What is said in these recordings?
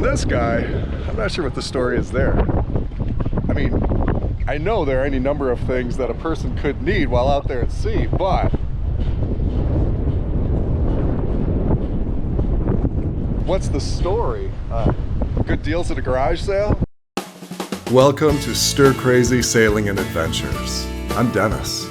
This guy, I'm not sure what the story is there. I mean, I know there are any number of things that a person could need while out there at sea, but what's the story? Good deals at a garage sale? Welcome to Stir Crazy Sailing and Adventures. I'm Dennis.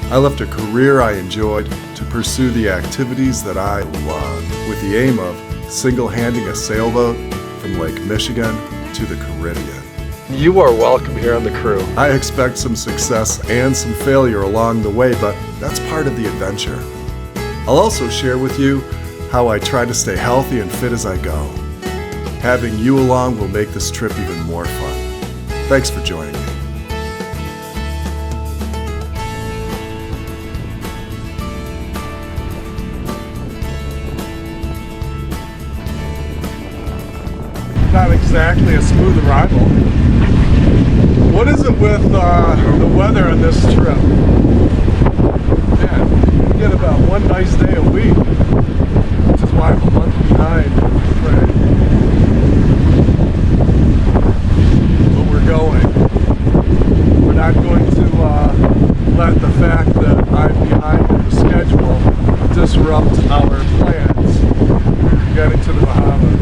I left a career I enjoyed to pursue the activities that I love, with the aim of single-handing a sailboat from Lake Michigan to the Caribbean. You are welcome here on the crew. I expect some success and some failure along the way, but that's part of the adventure. I'll also share with you how I try to stay healthy and fit as I go. Having you along will make this trip even more fun. Thanks for joining me. Not exactly a smooth arrival. What is it with the weather on this trip? Man, you get about one nice day a week, which is why I'm a month behind. But we're going. We're not going to let the fact that I'm behind in the schedule disrupt our plans for getting to the Bahamas.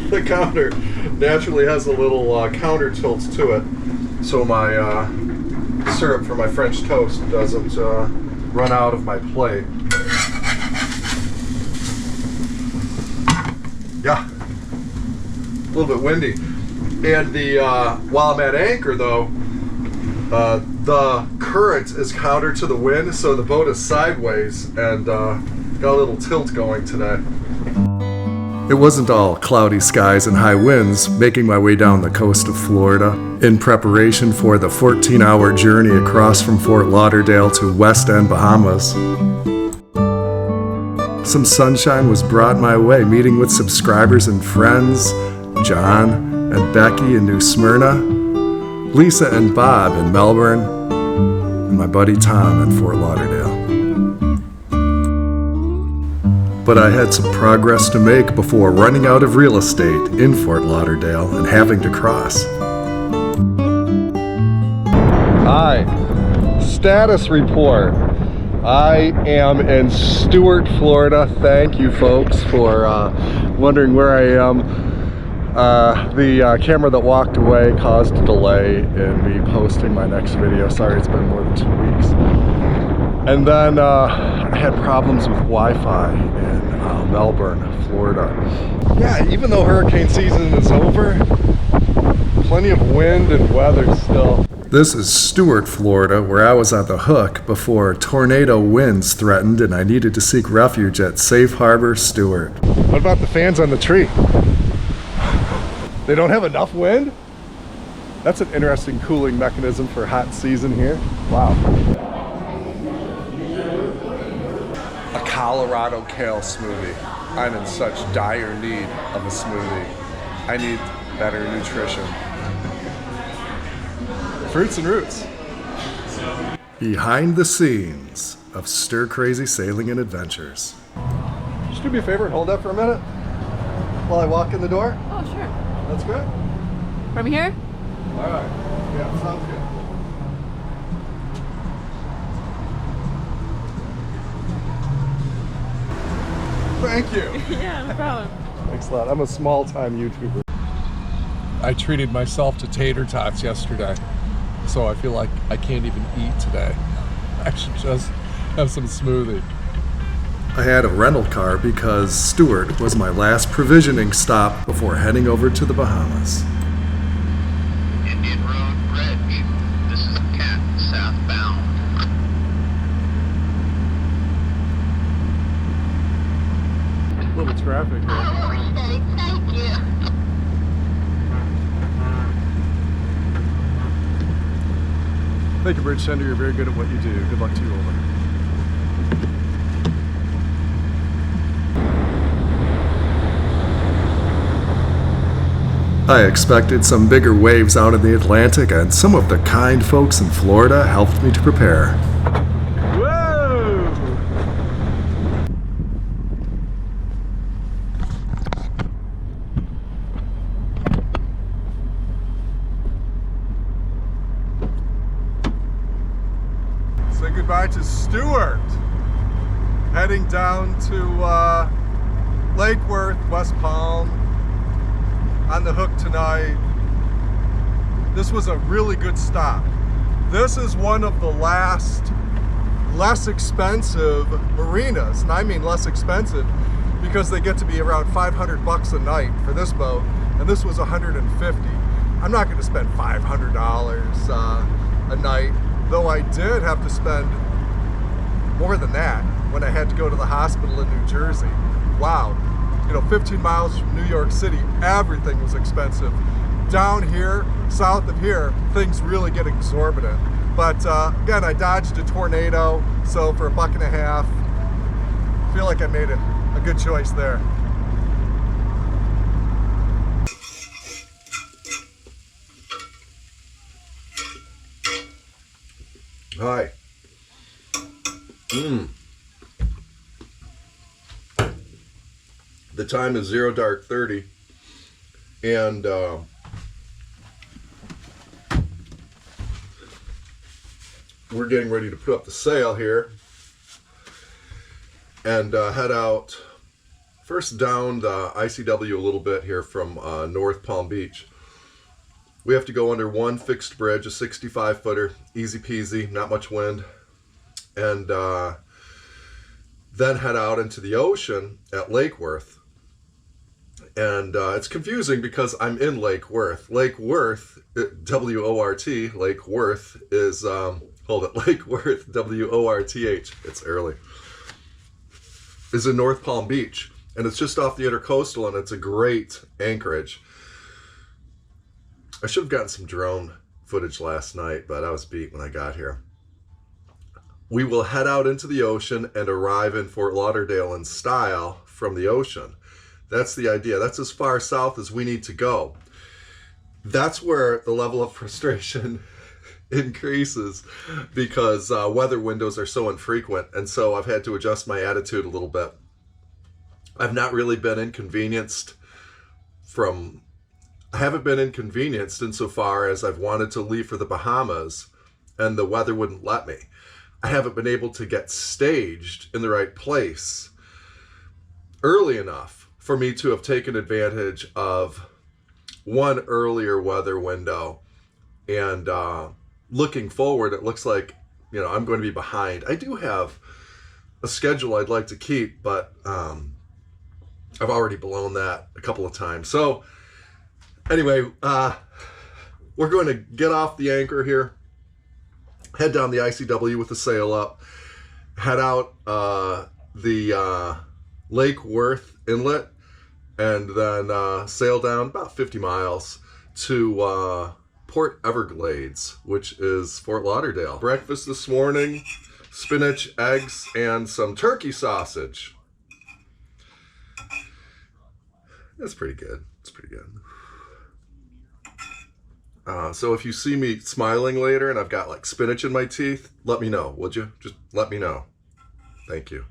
The counter naturally has a little counter tilt to it, so my syrup for my French toast doesn't run out of my plate. Yeah, a little bit windy. And the while I'm at anchor though, the current is counter to the wind, so the boat is sideways and got a little tilt going today. It wasn't all cloudy skies and high winds making my way down the coast of Florida in preparation for the 14-hour journey across from Fort Lauderdale to West End, Bahamas. Some sunshine was brought my way, meeting with subscribers and friends, John and Becky in New Smyrna, Lisa and Bob in Melbourne, and my buddy Tom in Fort Lauderdale. But I had some progress to make before running out of real estate in Fort Lauderdale and having to cross. Hi, status report. I am in Stuart, Florida. Thank you folks for wondering where I am. The camera that walked away caused a delay in me posting my next video. Sorry, it's been more than 2 weeks. And then I had problems with Wi-Fi in Melbourne, Florida. Yeah, even though hurricane season is over, plenty of wind and weather still. This is Stuart, Florida, where I was on the hook before tornado winds threatened and I needed to seek refuge at Safe Harbor, Stuart. What about the fans on the tree? They don't have enough wind? That's an interesting cooling mechanism for hot season here. Wow. Colorado kale smoothie. I'm in such dire need of a smoothie. I need better nutrition. Fruits and roots. Behind the scenes of Stir Crazy Sailing and Adventures. Just do me a favor and hold that for a minute while I walk in the door. Oh, sure. That's good. From here? All right. Yeah, sounds good. Thank you. Yeah, no problem. Thanks a lot. I'm a small-time YouTuber. I treated myself to tater tots yesterday, so I feel like I can't even eat today. I should just have some smoothie. I had a rental car because Stuart was my last provisioning stop before heading over to the Bahamas. Indian Road Bridge. This is Cat southbound. A little traffic here. Thank you. Thank you, Bridge Tender. You're very good at what you do. Good luck to you, over. I expected some bigger waves out in the Atlantic, and some of the kind folks in Florida helped me to prepare. Say goodbye to Stuart. Heading down to Lake Worth, West Palm, on the hook tonight. This was a really good stop. This is one of the last less expensive marinas, and I mean less expensive because they get to be around $500 a night for this boat, and this was $150. I'm not going to spend $500 a night, though I did have to spend more than that when I had to go to the hospital in New Jersey. Wow, you know, 15 miles from New York City, everything was expensive. Down here, south of here, things really get exorbitant. But again, I dodged a tornado, so for $1.50, I feel like I made a good choice there. Hi. The time is 0:30, and we're getting ready to put up the sail here and head out first down the ICW a little bit here from North Palm Beach. We have to go under one fixed bridge, a 65-footer, easy peasy, not much wind, and then head out into the ocean at Lake Worth. And it's confusing because I'm in Lake Worth. Lake Worth, W-O-R-T, Lake Worth is, Lake Worth, W-O-R-T-H, it's early, is in North Palm Beach. And it's just off the intercoastal, and it's a great anchorage. I should have gotten some drone footage last night, but I was beat when I got here. We will head out into the ocean and arrive in Fort Lauderdale in style from the ocean. That's the idea. That's as far south as we need to go. That's where the level of frustration increases because weather windows are so infrequent, and so I've had to adjust my attitude a little bit. I've not really been inconvenienced I haven't been inconvenienced insofar as I've wanted to leave for the Bahamas and the weather wouldn't let me. I haven't been able to get staged in the right place early enough for me to have taken advantage of one earlier weather window. And looking forward, it looks like, you know, I'm going to be behind. I do have a schedule I'd like to keep, but I've already blown that a couple of times. So anyway, we're going to get off the anchor here, head down the ICW with the sail up, head out the Lake Worth Inlet, and then sail down about 50 miles to Port Everglades, which is Fort Lauderdale. Breakfast this morning, spinach, eggs, and some turkey sausage. That's pretty good. It's pretty good. So if you see me smiling later and I've got like spinach in my teeth, let me know, would you? Just let me know. Thank you.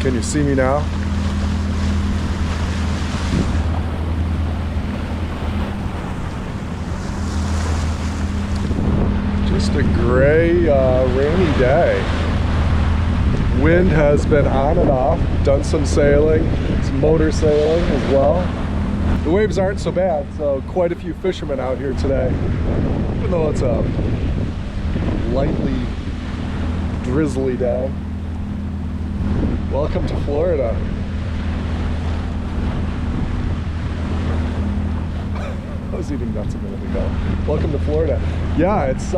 Can you see me now? Just a gray, rainy day. Wind has been on and off. Done some sailing, some motor sailing as well. The waves aren't so bad, so quite a few fishermen out here today. Even though it's a lightly drizzly day. Welcome to Florida. I was eating nuts a minute ago. Welcome to Florida. Yeah, it's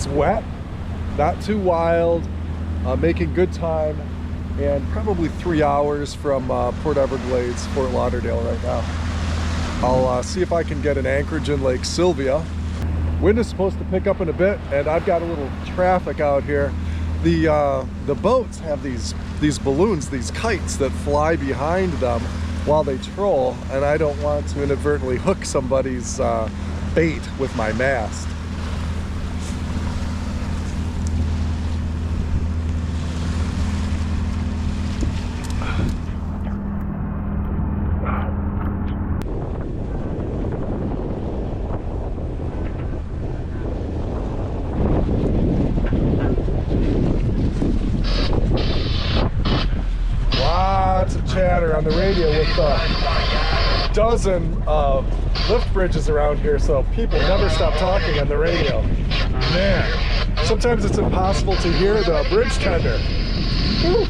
wet, not too wild, making good time, and probably 3 hours from Port Everglades, Fort Lauderdale right now. I'll see if I can get an anchorage in Lake Sylvia. Wind is supposed to pick up in a bit, and I've got a little traffic out here. The boats have these balloons, these kites that fly behind them while they troll, and I don't want to inadvertently hook somebody's bait with my mast. Chatter on the radio with a dozen lift bridges around here, so people never stop talking on the radio. Man, sometimes it's impossible to hear the bridge tender. Woo.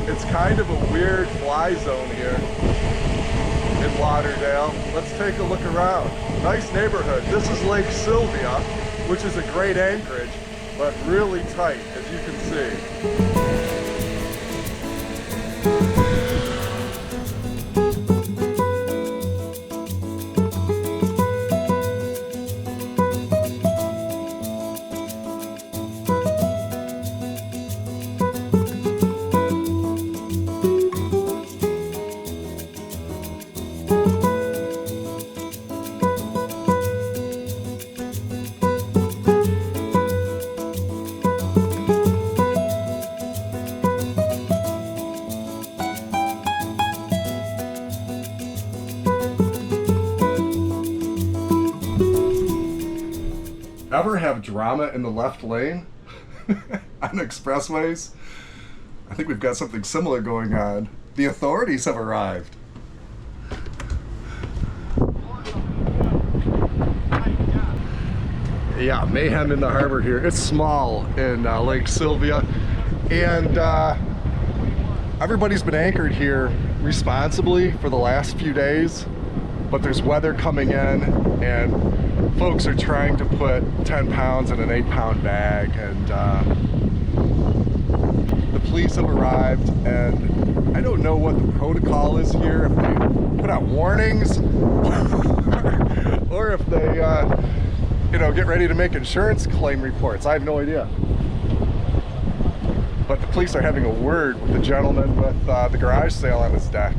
It's kind of a weird fly zone here in Lauderdale. Let's take a look around. Nice neighborhood. This is Lake Sylvia, which is a great anchorage, but really tight, as you can see. Ever have drama in the left lane on expressways? I think we've got something similar going on. The authorities have arrived. Yeah, mayhem in the harbor here. It's small in Lake Sylvia, and everybody's been anchored here responsibly for the last few days, but there's weather coming in, and folks are trying to put 10 pounds in an 8-pound bag, and the police have arrived, and I don't know what the protocol is here, if they put out warnings or if they get ready to make insurance claim reports. I have no idea. But the police are having a word with the gentleman with the garage sale on his deck.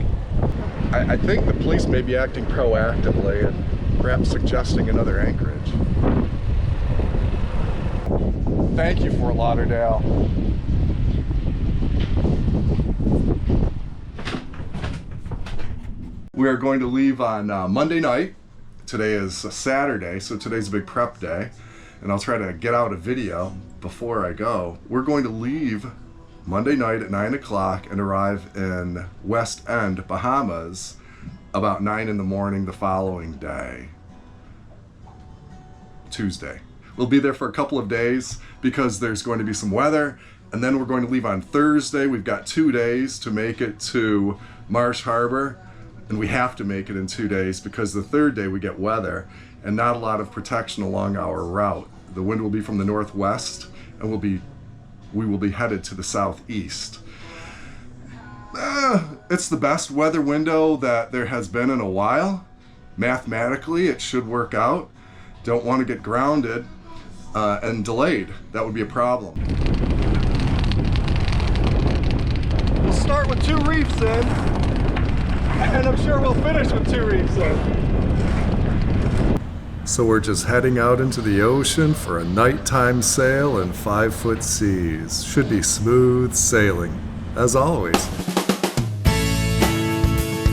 I think the police may be acting proactively and perhaps suggesting another anchorage. Thank you, Fort Lauderdale. We are going to leave on Monday night. Today is Saturday, so today's a big prep day, and I'll try to get out a video before I go. We're going to leave Monday night at 9 o'clock and arrive in West End, Bahamas, about 9 in the morning the following day, Tuesday. We'll be there for a couple of days because there's going to be some weather, and then we're going to leave on Thursday. We've got 2 days to make it to Marsh Harbor, and we have to make it in 2 days because the third day we get weather and not a lot of protection along our route. The wind will be from the northwest, and we will be headed to the southeast. It's the best weather window that there has been in a while. Mathematically, it should work out. Don't want to get grounded and delayed. That would be a problem. We'll start with 2 reefs in, and I'm sure we'll finish with 2 reefs in. So we're just heading out into the ocean for a nighttime sail in 5-foot seas. Should be smooth sailing, as always.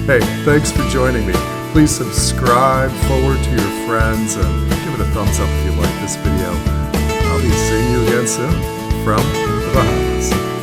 Hey, thanks for joining me. Please subscribe, forward to your friends, and give it a thumbs up if you like this video. I'll be seeing you again soon from the Bahamas.